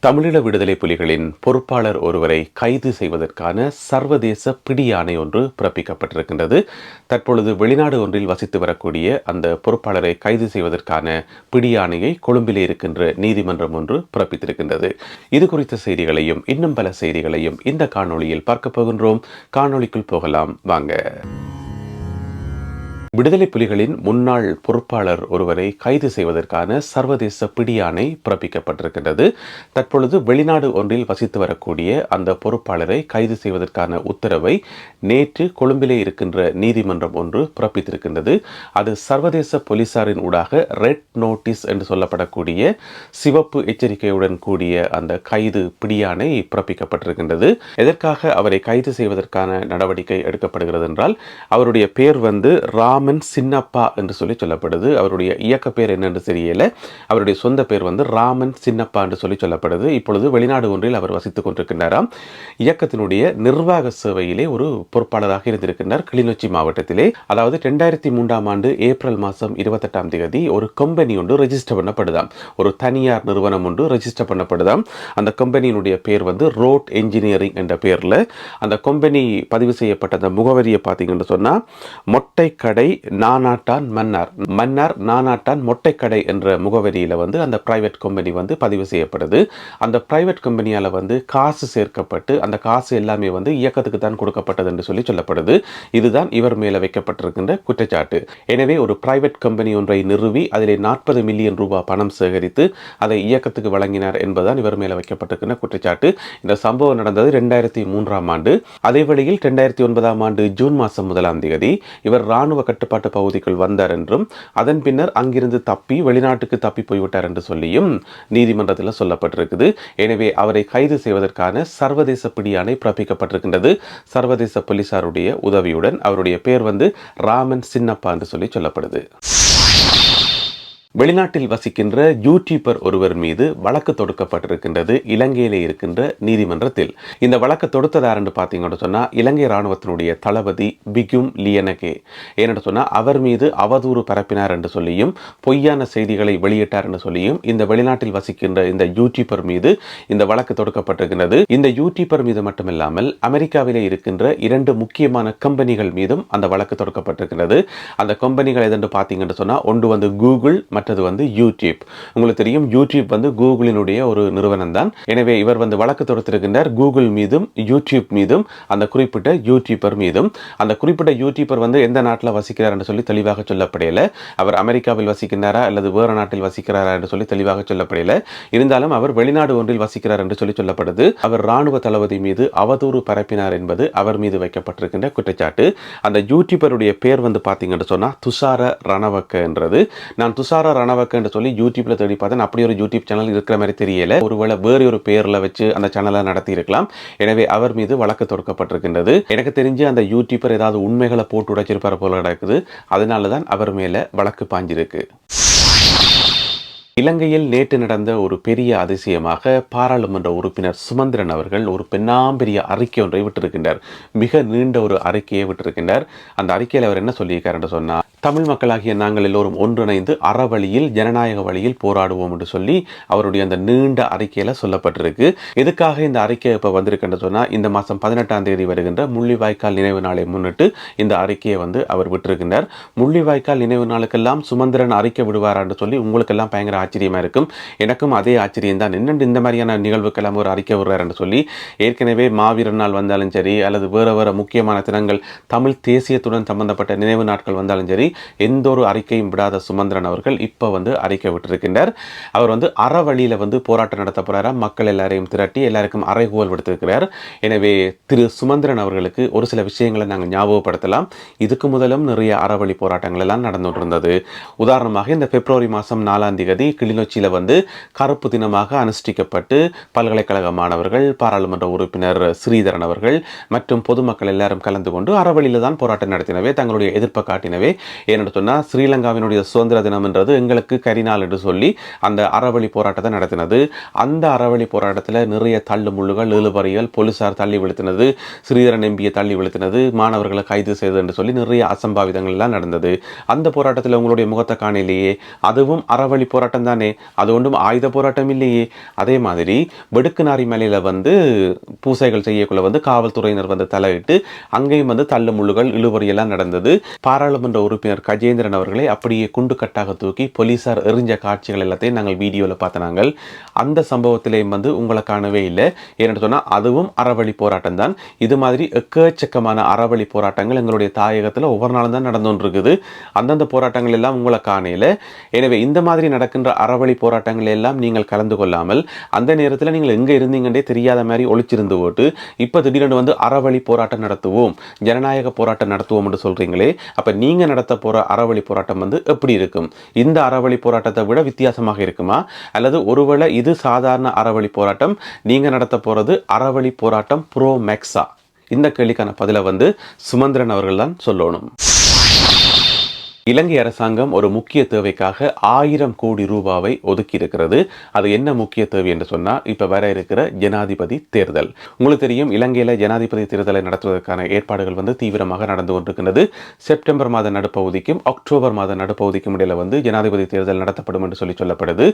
தமிழீழ விடுதலை புலிகளின் பொறுப்பாளர் ஒருவரை கைது செய்வதற்கான சர்வதேச பிடியாணை ஒன்று பிறப்பிக்கப்பட்டிருக்கின்றது. தற்பொழுது வெளிநாடு ஒன்றில் வசித்து வரக்கூடிய அந்த பொறுப்பாளரை கைது செய்வதற்கான பிடியாணையை கொழும்பிலே இருக்கின்ற நீதிமன்றம் ஒன்று பிறப்பித்திருக்கின்றது. இது குறித்த செய்திகளையும் இன்னும் பல செய்திகளையும் இந்த காணொளியில் பார்க்க போகின்றோம். காணொளிக்குள் போகலாம் வாங்க. விடுதலை புலிகளின் முன்னாள் பொறுப்பாளர் ஒருவரை கைது செய்வதற்கான சர்வதேச பிடியாணை பிறப்பிக்கப்பட்டிருக்கின்றது. தற்பொழுது வெளிநாடு ஒன்றில் வசித்து வரக்கூடிய அந்த பொறுப்பாளரை கைது செய்வதற்கான உத்தரவை நேற்று கொழும்பிலே இருக்கின்ற நீதிமன்றம் ஒன்று பிறப்பித்திருக்கின்றது. அது சர்வதேச போலீசாரின் ஊடாக ரெட் நோட்டீஸ் என்று சொல்லப்படக்கூடிய சிவப்பு எச்சரிக்கையுடன் கூடிய அந்த கைது பிடியாணை பிறப்பிக்கப்பட்டிருக்கின்றது. எதற்காக அவரை கைது செய்வதற்கான நடவடிக்கை எடுக்கப்படுகிறது என்றால், அவருடைய பேர் ராமன் சின்னப்பா என்று சொல்லப்படுது. அவருடைய இயக்க பேர் என்னென்று தெரியல. அவருடைய சொந்த பேர் ராமன் சின்னப்பா என்று சொல்லப்படுது. இப்பொழுது வெளிநாடு ஒன்றில் அவர் வசித்துக் கொண்டிருக்கின்றாராம். இயக்கத்தினுடைய நிர்வாக சேவையிலே ஒரு பொறுப்பாளராக இருந்திருக்கின்றார் கிளிநொச்சி மாவட்டத்திலே. அதாவது 2003 ஆண்டு ஏப்ரல் மாதம் 28ஆம் தேதி ஒரு கம்பெனி ஒன்று ரெஜிஸ்டர் பண்ணப்படுதாம். ஒரு தனியார் நிறுவனம் ஒன்று ரெஜிஸ்டர் பண்ணப்படுதாம். அந்த கம்பெனியினுடைய பேர் ரோட் என்ஜினியரிங் என்ற பேரில் அந்த கம்பெனி பதிவு செய்யப்பட்ட அந்த முகவரியை பார்த்தீங்கன்னு சொன்னால், மொட்டைக்கடை நானாட்டான் மன்னார் நானாட்டான் மொட்டைக்கடை என்ற முகவரியில் அந்த பிரைவேட் கம்பெனி பதிவு செய்யப்படுது. அந்த பிரைவேட் கம்பெனியால் காசு சேர்க்கப்பட்டு அந்த காசு எல்லாமே இயக்கத்துக்கு தான் கொடுக்கப்பட்டது என்று சொல்லப்படுது. இதுதான் இவர் மேலே வைக்கப்பட்டிருக்கின்ற குற்றச்சாட்டு. எனவே ஒரு பிரைவேட் கம்பெனி ஒன்றை நிறுவி அதிலே 40 மில்லியன் ரூபாய் பணம் சேகரித்து அதை இயக்கத்துக்கு வழங்கினார் என்பதுதான் இவர் மேலே வைக்கப்பட்டிருக்கின்ற குற்றச்சாட்டு. இந்த சம்பவம் நடந்தது 2003ஆம் ஆண்டு. அதே வேளையில் 2009ஆம் ஆண்டு ஜூன் மாதம் 1ஆம் தேதி இவர் இராணுவ கட்டுப்பாட்டு பகுதிக்குள் வந்தார் என்றும், அதன் பின்னர் அங்கிருந்து தப்பி வெளிநாட்டுக்கு தப்பி போய்விட்டார் என்று சொல்லியும் நீதிமன்றத்தில் சொல்லப்பட்டிருக்குது. எனவே அவரை கைது செய்வதற்கான சர்வதேச பிடியாணை பிறப்பிக்கப்பட்டிருக்கின்றது. சர்வதேச போலீசாருடைய உதவியுடன். அவருடைய பேர் ராமன் சின்னப்பா என்று சொல்லப்படுது. வெளிநாட்டில் வசிக்கின்ற யூடியூபர் ஒருவர் மீது வழக்கு தொடுக்கப்பட்டிருக்கின்றது இலங்கையிலே இருக்கின்ற நீதிமன்றத்தில். இந்த வழக்கு தொடுத்ததார் என்று பார்த்தீங்கன்னு சொன்னால், இலங்கை இராணுவத்தினுடைய தளபதி பிகும் லியனகே. ஏனென்று சொன்னால், அவர் மீது அவதூறு பரப்பினார் என்று சொல்லியும் பொய்யான செய்திகளை வெளியிட்டார் என்று சொல்லியும் இந்த வெளிநாட்டில் வசிக்கின்ற இந்த யூடியூபர் மீது இந்த வழக்கு தொடுக்கப்பட்டிருக்கின்றது. இந்த யூடியூபர் மீது மட்டுமில்லாமல் அமெரிக்காவிலே இருக்கின்ற 2 முக்கியமான கம்பெனிகள் மீதும் அந்த வழக்கு தொடுக்கப்பட்டிருக்கின்றது. அந்த கம்பெனிகள் எதென்று பார்த்தீங்கன்னு சொன்னால், ஒன்று கூகுள், மற்றது யூடியூப். உங்களுக்கு தெரியும், யூடியூப் கூகுளினுடைய ஒரு நிறுவனம் தான். எனவே இவர் வழக்கு தொடுத்திருக்கின்றார் கூகுள் மீதும் யூடியூப் மீதும், அந்த குறிப்பிட்ட யூடியூபர் மீதும். அந்த குறிப்பிட்ட யூடியூபர் எந்த நாட்டில் வசிக்கிறார் என்று சொல்லி தெளிவாக சொல்லப்படையில. அவர் அமெரிக்காவில் வசிக்கின்றாரா அல்லது வேறு நாட்டில் வசிக்கிறாரா என்று சொல்லி தெளிவாக சொல்லப்படையில. இருந்தாலும் அவர் வெளிநாடு ஒன்றில் வசிக்கிறார் என்று சொல்லப்படுது. அவர் இராணுவ தளபதி மீது அவதூறு பரப்பினார் என்பது அவர் மீது வைக்கப்பட்டிருக்கின்ற குற்றச்சாட்டு. அந்த யூடியூபருடைய பேர் பார்த்தீங்கன்னு சொன்னா துஷார ரணவக்க என்றது. நான் துஷார ரணவக்க என்று சொல்லி யூடியூப்ல தேடி பார்த்தேன். அப்படி ஒரு யூடியூப் சேனல் இருக்கிற மாதிரி தெரியல. ஒருவேளை வேறு ஒரு பேர்ல வச்சு அந்த சேனலை நடத்தி இருக்கலாம். எனவே அவர் மீது வழக்கு தொடுக்கப்பட்டிருக்கின்றது. எனக்கு தெரிஞ்சு அந்த யூடியூபர் ஏதாவது உண்மைகளை போட்டு உடைச்சிருப்பார் போல நடக்குது. அதனாலதான் அவர் மேல வழக்கு பாஞ்சிருக்கு. இலங்கையில் நேற்று நடந்த ஒரு பெரிய அதிசயமாக பாராளுமன்ற உறுப்பினர் சுமந்திரன் அவர்கள் ஒரு பெரிய அறிக்கை ஒன்றை விட்டிருக்கின்றார். மிக நீண்ட ஒரு அறிக்கையை விட்டிருக்கின்றார். அந்த அறிக்கையில் அவர் என்ன சொல்லியிருக்கார் என்று சொன்னால், தமிழ் மக்களாகிய நாங்கள் எல்லோரும் ஒன்றிணைந்து அறவழியில் ஜனநாயக வழியில் போராடுவோம் என்று சொல்லி அவருடைய அந்த நீண்ட அறிக்கையில் சொல்லப்பட்டிருக்கு. எதுக்காக இந்த அறிக்கை இப்போ வந்திருக்குன்னு சொன்னால், இந்த மாதம் 18ஆம் தேதி வருகின்ற முள்ளிவாய்க்கால் நினைவு நாளை முன்னிட்டு இந்த அறிக்கையை அவர் விட்டிருக்கின்றார். முள்ளிவாய்க்கால் நினைவு நாளுக்கெல்லாம் சுமந்திரன் அறிக்கை விடுவாரான்னு சொல்லி உங்களுக்கெல்லாம் பயங்கர ஆச்சரியமா இருக்கும். எனக்கும் அதே ஆச்சரியம் தான். என்னென்று இந்த மாதிரியான நிகழ்வுக்கெல்லாம் ஒரு அறிக்கை விடுறார் என்று சொல்லி. ஏற்கனவே மாவீரர் நாள் வந்தாலும் சரி, அல்லது வேறு முக்கியமான தினங்கள், தமிழ் தேசியத்துடன் சம்பந்தப்பட்ட நினைவு நாட்கள் வந்தாலும் சரி, எந்த ஒரு அறிக்கையும் விடாத சுமந்திரன் அவர்கள் இப்போ அறிக்கை விட்டிருக்கின்றார். அவர் அறவழியில போராட்டம் நடத்த போறாரா, மக்கள் எல்லாரையும் திரட்டி எல்லாருக்கும் அறைகூவல் விடுத்திருக்கிறார். எனவே திரு சுமந்திரன் அவர்களுக்கு ஒரு சில விஷயங்களை நாங்கள் ஞாபகப்படுத்தலாம். இதுக்கு முதலும் நிறைய அறவழி போராட்டங்கள் எல்லாம் நடந்துட்டு இருந்தது. உதாரணமாக இந்த பிப்ரவரி மாதம் 4ஆம் தேதி கிளிநொச்சியில கருப்பு தினமாக அனுஷ்டிக்கப்பட்டு பல்கலைக்கழக மாணவர்கள், பாராளுமன்ற உறுப்பினர் ஸ்ரீதரன் அவர்கள் மற்றும் பொதுமக்கள் எல்லாரும் கலந்து கொண்டு அறவழியில தான் போராட்டம் நடத்தினவே, தங்களுடைய எதிர்ப்பை காட்டினவே. ஏன்னு சொன்னால், ஸ்ரீலங்காவினுடைய சுதந்திர தினம் என்றது எங்களுக்கு கரிநாள் என்று சொல்லி அந்த அறவழி போராட்டத்தை நடத்தினது. அந்த அறவழி போராட்டத்தில் நிறைய தள்ளு முள்ளுகள், இழுபறிகள், போலீசார் தள்ளி விழுத்தினது, ஸ்ரீதரன் எம்பியை தள்ளி விழுத்தினது, மாணவர்களை கைது செய்தது என்று சொல்லி நிறைய அசம்பாவிதங்கள் எல்லாம் நடந்தது. அந்த போராட்டத்தில் உங்களுடைய முகத்தை காணலையே. அதுவும் அறவழி போராட்டம் போராட்டம் தானே, அது ஒன்றும் ஆயுத போராட்டம் இல்லையே. அதே மாதிரி வெடுக்குநாரி மலையில் வந்து பூசைகள் செய்யக்குள்ள வந்து காவல்துறையினர் வந்து தலையிட்டு அங்கேயும் வந்து தள்ளு முள்ளுகள் இழுபறியெல்லாம் நடந்தது. பாராளுமன்ற உறுப்பினர் கஜேந்திரன் அவர்களை அப்படியே குண்டு கட்டாக தூக்கி போலீசார் எறிஞ்ச காட்சிகள் எல்லாத்தையும் நாங்கள் வீடியோவில் பார்த்தனாங்கள். அந்த சம்பவத்திலேயும் வந்து உங்களை காணவே இல்லை. ஏன்னு சொன்னால் அதுவும் அறவழி போராட்டம் தான். இது மாதிரி எக்கச்சக்கமான அறவழி போராட்டங்கள் எங்களுடைய தாயகத்தில் ஒவ்வொரு நாளும் தான் நடந்து கொண்டிருக்குது. அந்தந்த போராட்டங்கள் எல்லாம் உங்களை காணையில். எனவே இந்த மாதிரி நடக்கின்ற அறவழி போராட்டங்கள் எல்லாம் நீங்கள் கலந்து கொள்ளாமல் அந்த நேரத்தில் நீங்கள் எங்கே இருந்தீங்கன்றே தெரியாத மாதிரி ஒளிச்சிருந்து போட்டு இப்போ திடீரென்று வந்து அறவழி போராட்டம் நடத்துவோம், ஜனநாயக போராட்டம் நடத்துவோம் என்று சொல்றீங்களே, அப்போ நீங்கள் நடத்த போகிற அறவழி போராட்டம் வந்து எப்படி இருக்கும்? இந்த அறவழி போராட்டத்தை விட வித்தியாசமாக இருக்குமா? அல்லது ஒருவேளை இது சாதாரண அறவழி போராட்டம், நீங்கள் நடத்த போகிறது அறவழி போராட்டம் ப்ரோ மேக்ஸா? இந்த கேள்விக்கான பதிலை வந்து சுமந்திரன் அவர்கள் தான் சொல்லணும். இலங்கை அரசாங்கம் ஒரு முக்கிய தேவைக்காக 1000 கோடி ரூபாவை ஒதுக்கி இருக்கிறது. அது என்ன முக்கிய தேவை என்று சொன்னால், இப்போ வர இருக்கிற ஜனாதிபதி தேர்தல். உங்களுக்கு தெரியும், இலங்கையில் ஜனாதிபதி தேர்தலை நடத்துவதற்கான ஏற்பாடுகள் வந்து தீவிரமாக நடந்து கொண்டிருக்கிறது. செப்டம்பர் மாத நடுப்பகுதிக்கும் அக்டோபர் மாத நடுப்பகுதிக்கும் இடையில வந்து ஜனாதிபதி தேர்தல் நடத்தப்படும் என்று சொல்லப்படுது.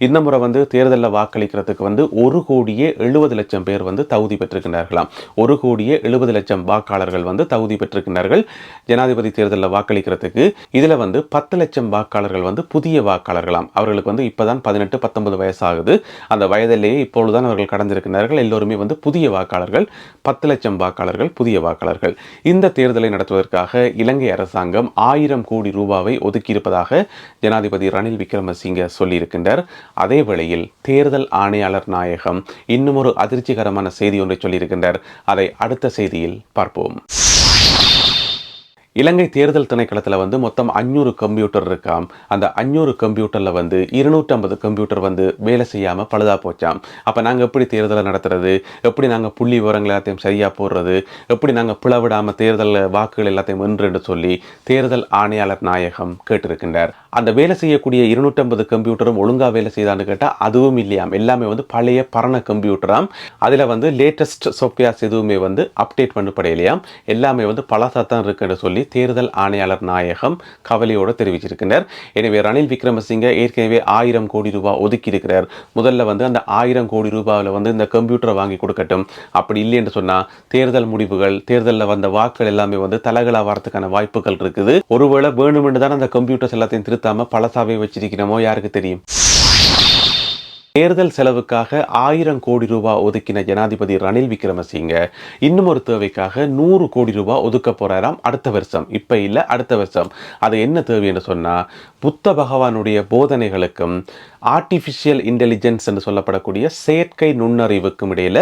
இந்த முறை வந்து தேர்தலில் வாக்களிக்கிறதுக்கு வந்து 1,70,00,000 பேர் வந்து தகுதி பெற்றிருக்கிறார்களாம். 1,70,00,000 வாக்காளர்கள் வந்து தகுதி பெற்றிருக்கிறார்கள் ஜனாதிபதி தேர்தலில் வாக்களிக்கிறதுக்கு. இதில் வந்து 10 லட்சம் வாக்காளர்கள் வந்து புதிய வாக்காளர்களாம். அவர்களுக்கு வந்து இப்போதான் 18-19 வயசு ஆகுது. அந்த வயதிலேயே இப்பொழுதுதான் அவர்கள் கடந்திருக்கிறார்கள். எல்லோருமே வந்து புதிய வாக்காளர்கள். 10 லட்சம் வாக்காளர்கள் புதிய வாக்காளர்கள். இந்த தேர்தலை நடத்துவதற்காக இலங்கை அரசாங்கம் 1000 கோடி ரூபாவை ஒதுக்கியிருப்பதாக ஜனாதிபதி ரணில் விக்ரமசிங்க சொல்லியிருக்கின்றார். அதே வேளையில் தேர்தல் ஆணையாளர் நாயகம் இன்னும் ஒரு அதிர்ச்சிகரமான செய்தி ஒன்றை சொல்லியிருக்கின்றார். அதை அடுத்த செய்தியில் பார்ப்போம். இலங்கை தேர்தல் திணைக்களத்தில் வந்து மொத்தம் 500 கம்ப்யூட்டர் இருக்காம். அந்த 500 கம்ப்யூட்டரில் வந்து 250 கம்ப்யூட்டர் வந்து வேலை செய்யாமல் பழுதாக போச்சாம். அப்போ நாங்கள் எப்படி தேர்தலை நடத்துறது, எப்படி நாங்கள் புள்ளி விவரங்கள் எல்லாத்தையும் சரியாக போடுறது, எப்படி நாங்கள் பிளவிடாமல் தேர்தல் வாக்குகள் எல்லாத்தையும் வென்று சொல்லி தேர்தல் ஆணையாளர் நாயகம் கேட்டிருக்கின்றார். அந்த வேலை செய்யக்கூடிய 250 கம்ப்யூட்டரும் ஒழுங்காக வேலை செய்தான்னு கேட்டால் அதுவும் இல்லையாம். எல்லாமே வந்து பழைய பரண கம்ப்யூட்டராம். அதில் வந்து லேட்டஸ்ட் சாஃப்ட்வேர்ஸ் எதுவுமே வந்து அப்டேட் பண்ணப்படையிலையாம். எல்லாமே வந்து பழசாக தான் இருக்குன்னு சொல்லி தேர்தல் ஆணையாளர் நாயகம் கவலையோடு தெரிவிச்சிருக்கிறார். எனவே ரணில் விக்ரமசிங்க ஏற்கனவே 1000 கோடி ரூபாய் ஒதுக்கி இருக்கிறார். முதல்ல வந்து அந்த 1000 கோடி ரூபாயில் வந்து இந்த கம்ப்யூட்டரை வாங்கி கொடுக்கட்டும். அப்படி இல்லை என்று சொன்னால் தேர்தல் முடிவுகள், தேர்தலில் வந்த வாக்குகள் எல்லாமே வந்து தலகலா வரதுக்கான வாய்ப்புகள் இருக்குது. ஒருவேளை வேணுமென்று தான் அந்த கம்ப்யூட்டர்ஸ் எல்லாத்தையும் திருத்தாம பழசாவே வச்சிருக்கிறோமோ யாருக்கு தெரியும். தேர்தல் செலவுக்காக 1000 கோடி ரூபாய் ஒதுக்கின ஜனாதிபதி ரணில் விக்ரமசிங்க இன்னும் ஒரு தேவைக்காக 100 கோடி ரூபாய் ஒதுக்க போறாராம் அடுத்த வருஷம். இப்ப இல்ல, அடுத்த வருஷம். அது என்ன தேவை என்று சொன்னா, புத்த பகவானுடைய போதனைகளுக்கும் ஆர்டிஃபிஷியல் இன்டெலிஜென்ஸ் என்று சொல்லப்படக்கூடிய செயற்கை நுண்ணறிவுக்கும் இடையில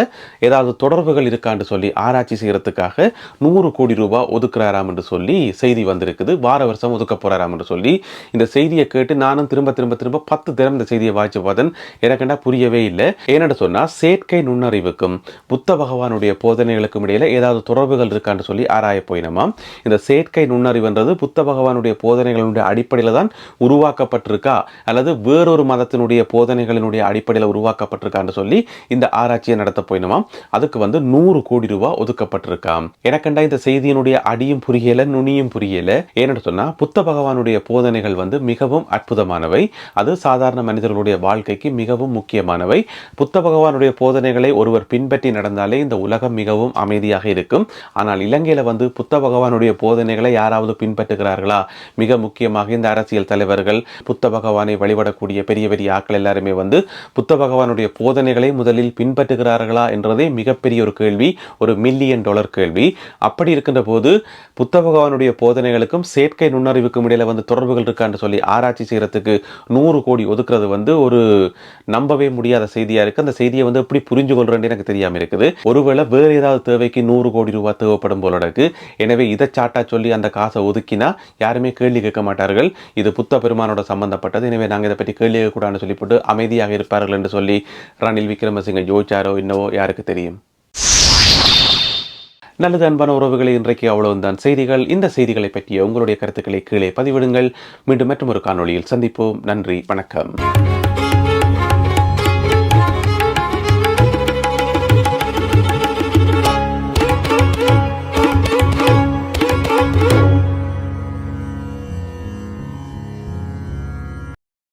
ஏதாவது தொடர்புகள் இருக்கான்னு சொல்லி ஆராய்ச்சி செய்யறதுக்காக 100 கோடி ரூபாய் ஒதுக்குறாராம் என்று சொல்லி செய்தி வந்திருக்குது. வார வருஷம் ஒதுக்க போறாராம் என்று சொல்லி இந்த செய்தியை கேட்டு நானும் திரும்ப 10 தினம் இந்த செய்தியை வாய்ச்சி பார்த்தேன். எனக்கு புரியவே இல்லை. ஏன்னு சொன்னா, செயற்கை நுண்ணறிவுக்கும் புத்த பகவானுடைய போதனைகளுக்கும் இடையில ஏதாவது தொடர்புகள் இருக்கான்னு சொல்லி ஆராய போயினமாம். இந்த செயற்கை நுண்ணறிவுன்றது புத்த பகவானுடைய போதனைகளுடைய அடிப்படையில் தான் உருவாக்கப்பட்டிருக்கா அல்லது வேறொரு மதத்தினுடைய போதனைகளினுடைய அடிப்படையில் உருவாக்கப்பட்டிருக்கான்னு சொல்லி இந்த ஆராய்ச்சியை நடத்த போயினமாம். அதுக்கு வந்து 100 கோடி ரூபாய் ஒதுக்கப்பட்டிருக்காம். எனக்கண்டா இந்த செய்தியினுடைய அடியும் புரியல, நுனியும் புரியல. ஏன்னு சொன்னா, புத்த பகவானுடைய போதனைகள் வந்து மிகவும் அற்புதமானவை. அது சாதாரண மனிதர்களுடைய வாழ்க்கைக்கு மிகவும் முக்கியமானவை. புத்த பகவானுடைய போதனைகளை ஒருவர் பின்பற்றி நடந்தாலே இந்த உலகம் மிகவும் அமைதியாக இருக்கும். ஆனால் இலங்கையில வந்து புத்த பகவானுடைய போதனைகளை யாராவது பின்பற்றுகிறார்களா? மிக முக்கியமாக இந்த அரசியல் தலைவர்கள், புத்த பகவானை வழிபடக்கூடிய பெரிய பெரிய ஆட்கள் எல்லாருமே வந்து புத்த பகவானுடைய போதனைகளை முதலில் பின்பற்றுகிறார்களா என்றதே மிகப்பெரிய ஒரு கேள்வி, ஒரு $1 மில்லியன் கேள்வி. அப்படி இருக்கின்ற போது புத்த பகவானுடைய போதனைகளுக்கும் செயற்கை நுண்ணறிவுக்கும் இடையில வந்து தொடர்புகள் இருக்கான்னு சொல்லி ஆராய்ச்சி செய்யறதுக்கு 100 கோடி ஒதுக்குறது வந்து ஒரு நம்பவே முடியாத செய்தியா இருக்கு. அந்த செய்தியை வந்து எப்படி புரிஞ்சு கொள்றேன்னு எனக்கு தெரியாம இருக்குது. ஒருவேளை வேற ஏதாவது தேவைக்கு 100 கோடி ரூபாய் தேவைப்படும் போல இருக்கு. எனவே இதை சாட்டா சொல்லி அந்த காசை ஒதுக்கினா யாருமே கேள்வி கேட்க மாட்டார்கள். இது புத்த பெருமானோட சம்பந்தப்பட்டது, எனவே நாங்கள் இதை பற்றி கேள்வி கேட்கக்கூடாதுன்னு சொல்லி போட்டு அமைதியாக இருப்பார்கள் என்று சொல்லி ரணில் விக்ரமசிங்க ஜோதிச்சாரோ என்னவோ யாருக்கு தெரியும். நல்லது அன்பான உறவுகளை, இன்றைக்கு அவ்வளவுதான் செய்திகள். இந்த செய்திகளை பற்றிய உங்களுடைய கருத்துக்களை கீழே பதிவிடுங்கள். மீண்டும் மற்றும் ஒரு காணொளியில் சந்திப்போம். நன்றி, வணக்கம்.